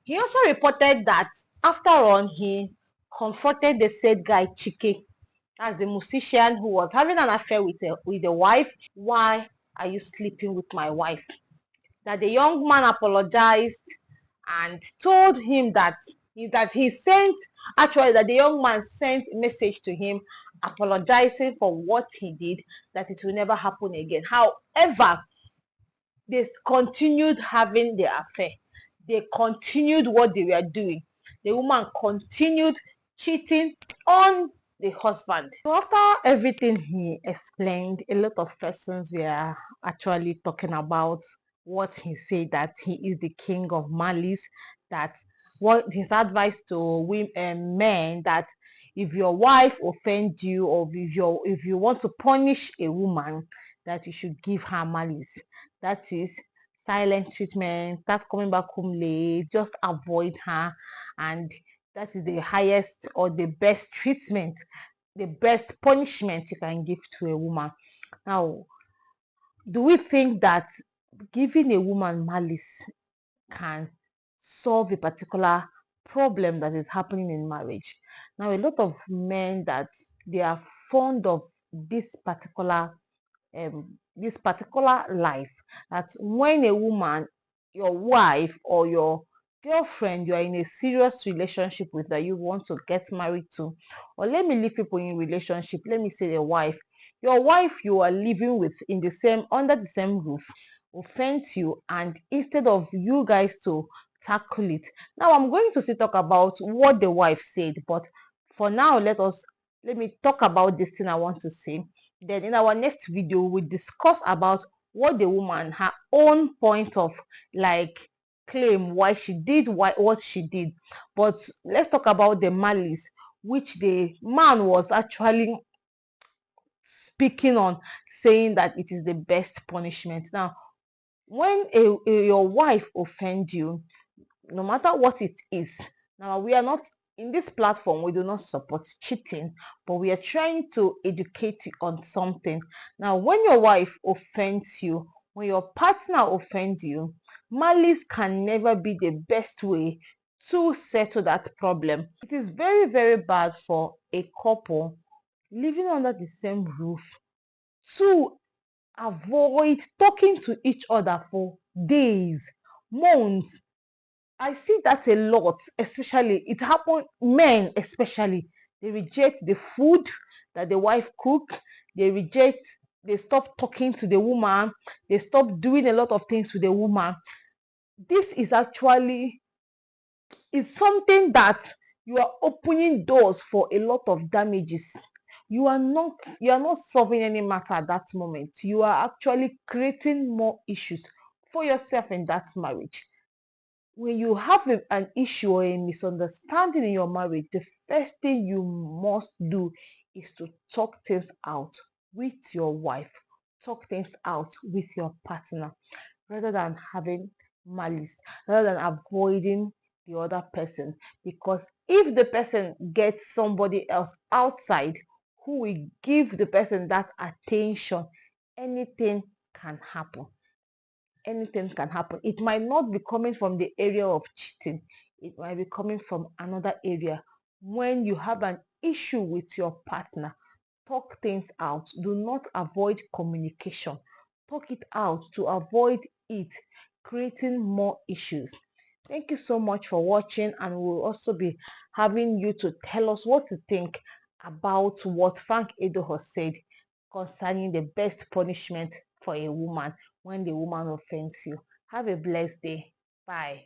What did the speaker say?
He also reported that after on he confronted the said guy Chike, as the musician who was having an affair with the wife. Why are you sleeping with my wife? That the young man apologized and told him that he sent, actually that the young man sent a message to him apologizing for what he did, that it will never happen again. However, they continued having the affair. They continued what they were doing. The woman continued cheating on the husband. So after everything he explained, a lot of persons were actually talking about what he said, that he is the king of malice, that what his advice to women, men, that if your wife offends you, or if you want to punish a woman, that you should give her malice. That is silent treatment, start coming back home late, just avoid her, and that is the highest or the best treatment, the best punishment you can give to a woman. Now, do we think that giving a woman malice can solve a particular problem that is happening in marriage? Now, a lot of men that they are fond of this particular life, that when a woman, your wife or your girlfriend, you are in a serious relationship with, that you want to get married to, or let me leave people in relationship, let me say your wife you are living with in the same, under the same roof, offends you, and instead of you guys to tackle it. Now I'm going to still talk about what the wife said, but for now let me talk about this thing I want to say. Then in our next video, we discuss about what the woman, her own point of like claim why she did what she did. But let's talk about the malice which the man was actually speaking on, saying that it is the best punishment. Now, when your wife offends you, no matter what it is, now we are not, in this platform we do not support cheating, but we are trying to educate you on something. Now, when your wife offends you, when your partner offends you, malice can never be the best way to settle that problem. It is very, very bad for a couple living under the same roof to avoid talking to each other for days, months. I see that a lot, especially it happen men especially. They reject the food that the wife cook. They reject, they stop talking to the woman. They stop doing a lot of things with the woman. This is actually, is something that you are opening doors for a lot of damages. You are not solving any matter at that moment. You are actually creating more issues for yourself in that marriage. When you have an issue or a misunderstanding in your marriage, the first thing you must do is to talk things out with your wife, talk things out with your partner, rather than having malice, rather than avoiding the other person. Because if the person gets somebody else outside who will give the person that attention, anything can happen. Anything can happen. It might not be coming from the area of cheating, it might be coming from another area. When you have an issue with your partner, talk things out. Do not avoid communication. Talk it out to avoid it creating more issues. Thank you so much for watching, and we'll also be having you to tell us what you think about what Frank Edoho said concerning the best punishment for a woman when the woman offends you. Have a blessed day. Bye.